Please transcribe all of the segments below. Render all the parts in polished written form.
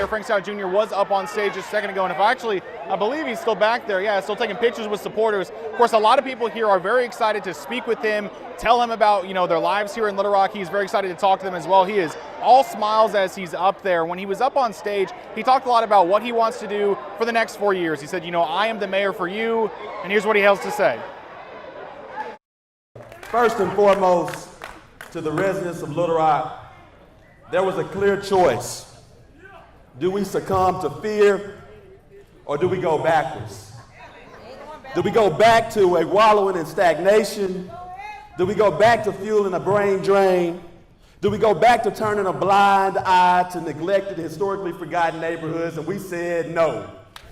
Mayor Frank Scott Jr. was up on stage just a second ago, and I believe he's still back there. Yeah, still taking pictures with supporters. Of course, a lot of people here are very excited to speak with him, tell him about their lives here in Little Rock. He's very excited to talk to them as well. He is all smiles as he's up there. When he was up on stage, he talked a lot about what he wants to do for the next 4 years. He said, I am the mayor for you, and here's what he has to say. First and foremost, to the residents of Little Rock, there was a clear choice. Do we succumb to fear, or do we go backwards? Do we go back to a wallowing in stagnation? Do we go back to fueling a brain drain? Do we go back to turning a blind eye to neglected, historically forgotten neighborhoods? And we said no.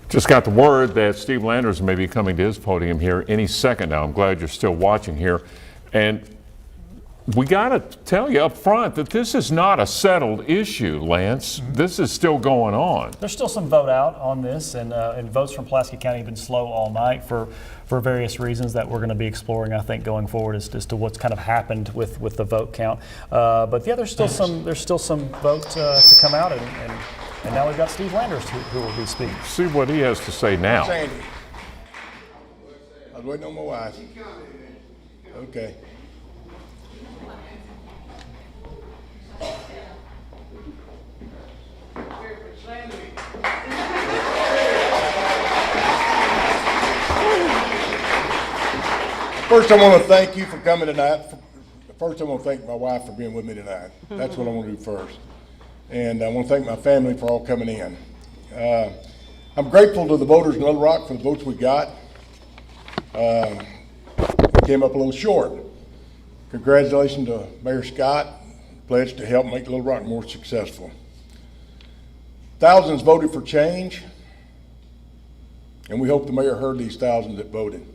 Just got the word that Steve Landers may be coming to his podium here any second now. I'm glad you're still watching here. And we got to tell you up front that this is not a settled issue, Lance. This is still going on. There's still some vote out on this, and votes from Pulaski County have been slow all night for various reasons that we're going to be exploring, I think, going forward as to what's kind of happened with the vote count. But yeah, there's still some vote to come out, and now we've got Steve Landers who will be speaking. See what he has to say now. Sandy. I was waiting on my wife. Okay. First, I want to thank you for coming tonight. First, I want to thank my wife for being with me tonight. That's what I want to do first. And I want to thank my family for all coming in. I'm grateful to the voters in Little Rock for the votes we got. We came up a little short. Congratulations to Mayor Scott, pledged to help make Little Rock more successful. Thousands voted for change, and we hope the mayor heard these thousands that voted.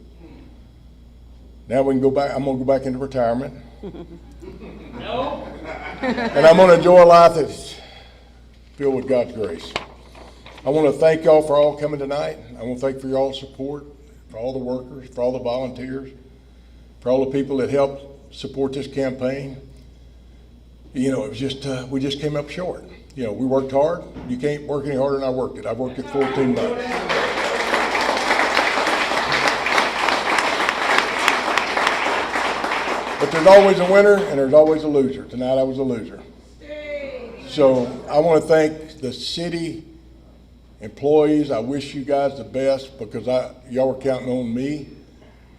Now we can go back. I'm going to go back into retirement. No. And I'm going to enjoy a life that's filled with God's grace. I want to thank y'all for all coming tonight. I want to thank for y'all's support, for all the workers, for all the volunteers, for all the people that helped support this campaign. It was just, we just came up short. We worked hard. You can't work any harder than I worked it. I worked it 14 months. But there's always a winner and there's always a loser. Tonight I was a loser. So I want to thank the city employees. I wish you guys the best because y'all were counting on me,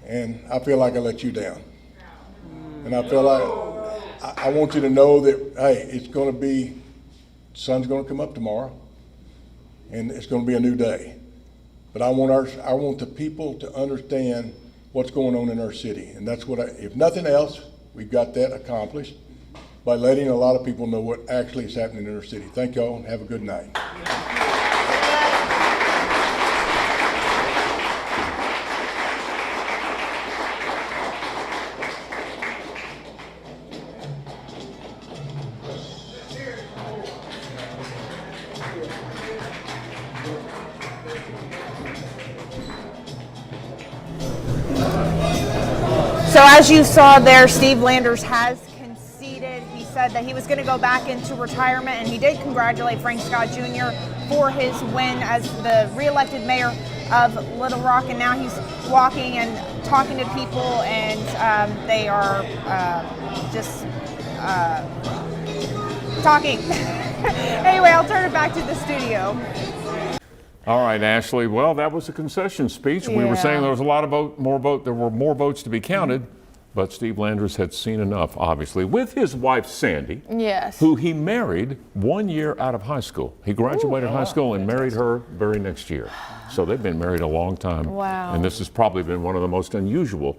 and I feel like I let you down. And I feel like I want you to know that, hey, it's going to be, the sun's going to come up tomorrow, and it's going to be a new day. But I want the people to understand what's going on in our city. And that's what if nothing else, we've got that accomplished by letting a lot of people know what actually is happening in our city. Thank y'all and have a good night. So as you saw there, Steve Landers has conceded. He said that he was going to go back into retirement, and he did congratulate Frank Scott Jr. for his win as the re-elected mayor of Little Rock. And now he's walking and talking to people, and they are just talking. Anyway, I'll turn it back to the studio. All right, Ashley. Well, that was a concession speech. We were saying there was a lot of there were more votes to be counted, but Steve Landers had seen enough, obviously, with his wife, Sandy, who he married 1 year out of high school. He graduated high school and married her very next year. So they've been married a long time. Wow. And this has probably been one of the most unusual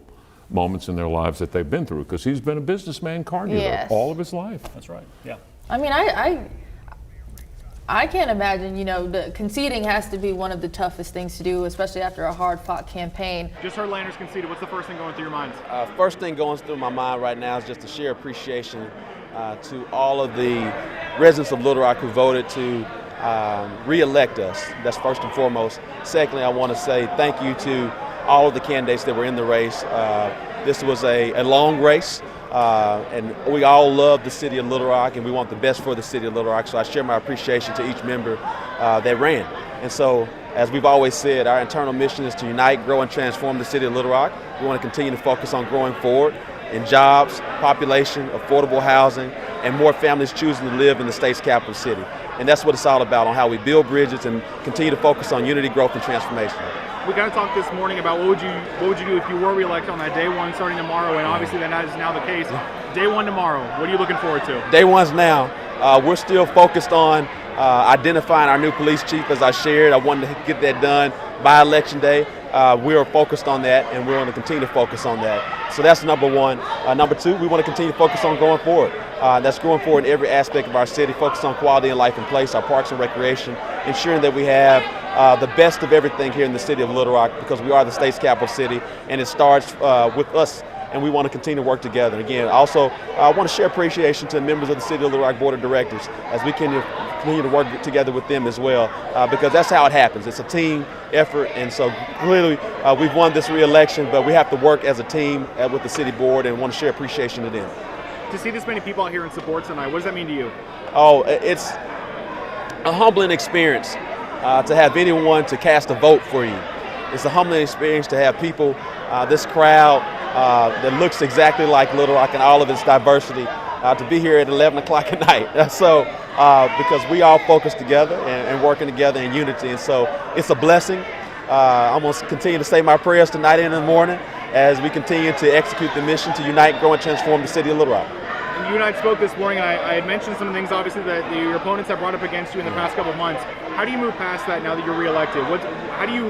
moments in their lives that they've been through, because he's been a businessman car dealer all of his life. That's right, yeah. I mean, I can't imagine, the conceding has to be one of the toughest things to do, especially after a hard-fought campaign. Just heard Landers conceded. What's the first thing going through your minds? First thing going through my mind right now is just to share appreciation to all of the residents of Little Rock who voted to re-elect us. That's first and foremost. Secondly, I want to say thank you to all of the candidates that were in the race. This was a long race. and we all love the city of Little Rock, and we want the best for the city of Little Rock. So I share my appreciation to each member that ran. And so, as we've always said, our internal mission is to unite, grow, and transform the city of Little Rock. We want to continue to focus on growing forward in jobs, population, affordable housing, and more families choosing to live in the state's capital city. And that's what it's all about, on how we build bridges and continue to focus on unity, growth, and transformation. We kind of talked this morning about what would you do if you were reelected on that day one starting tomorrow, and obviously that is now the case. Day one tomorrow, what are you looking forward to? Day one's now. We're still focused on identifying our new police chief, as I shared. I wanted to get that done by Election Day. We are focused on that, and we're going to continue to focus on that. So that's number one. Number two, we want to continue to focus on going forward. That's going forward in every aspect of our city, focus on quality of life and place, our parks and recreation, ensuring that we have the best of everything here in the city of Little Rock, because we are the state's capital city, and it starts with us, and we want to continue to work together. Again, also, I want to share appreciation to the members of the City of Little Rock Board of Directors as we continue to work together with them as well, because that's how it happens. It's a team effort, and so clearly we've won this re-election, but we have to work as a team with the city board, and want to share appreciation to them. To see this many people out here in support tonight, what does that mean to you? Oh, it's a humbling experience to have anyone to cast a vote for you. It's a humbling experience to have people, this crowd that looks exactly like Little Rock and all of its diversity, to be here at 11 o'clock at night. So, because we all focus together and working together in unity, and so it's a blessing. I'm going to continue to say my prayers tonight and in the morning as we continue to execute the mission to unite, grow, and transform the city of Little Rock. You and I spoke this morning, and I had mentioned some things, obviously, that your opponents have brought up against you in the past couple of months. How do you move past that now that you're reelected? How do you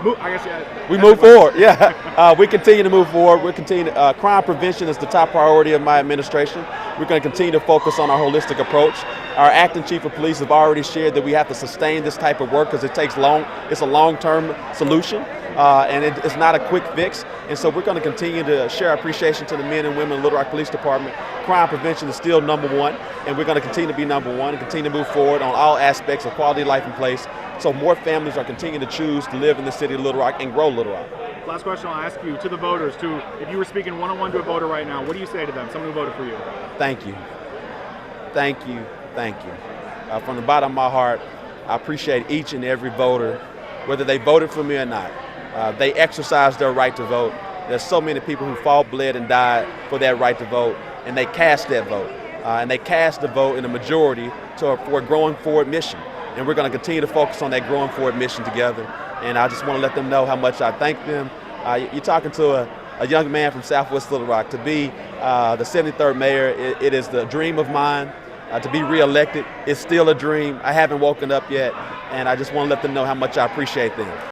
move? I guess we move forward. Yeah, we continue to move forward. We continue. Crime prevention is the top priority of my administration. We're going to continue to focus on our holistic approach. Our acting chief of police have already shared that we have to sustain this type of work because it takes long. It's a long-term solution, and it's not a quick fix. And so we're going to continue to share our appreciation to the men and women of Little Rock Police Department. Crime prevention is still number one, and we're going to continue to be number one and continue to move forward on all aspects of quality of life and place, so more families are continuing to choose to live in the city of Little Rock and grow Little Rock. Last question I'll ask you, to the voters, if you were speaking one-on-one to a voter right now, what do you say to them, someone who voted for you? Thank you. Thank you. Thank you. From the bottom of my heart, I appreciate each and every voter, whether they voted for me or not. They exercised their right to vote. There's so many people who fought, bled, and died for that right to vote, and they cast that vote. And they cast the vote in a majority for a growing forward mission. And we're going to continue to focus on that growing forward mission together. And I just want to let them know how much I thank them. You're talking to a young man from Southwest Little Rock. To be the 73rd mayor, it is the dream of mine. To be reelected is still a dream. I haven't woken up yet, and I just want to let them know how much I appreciate them.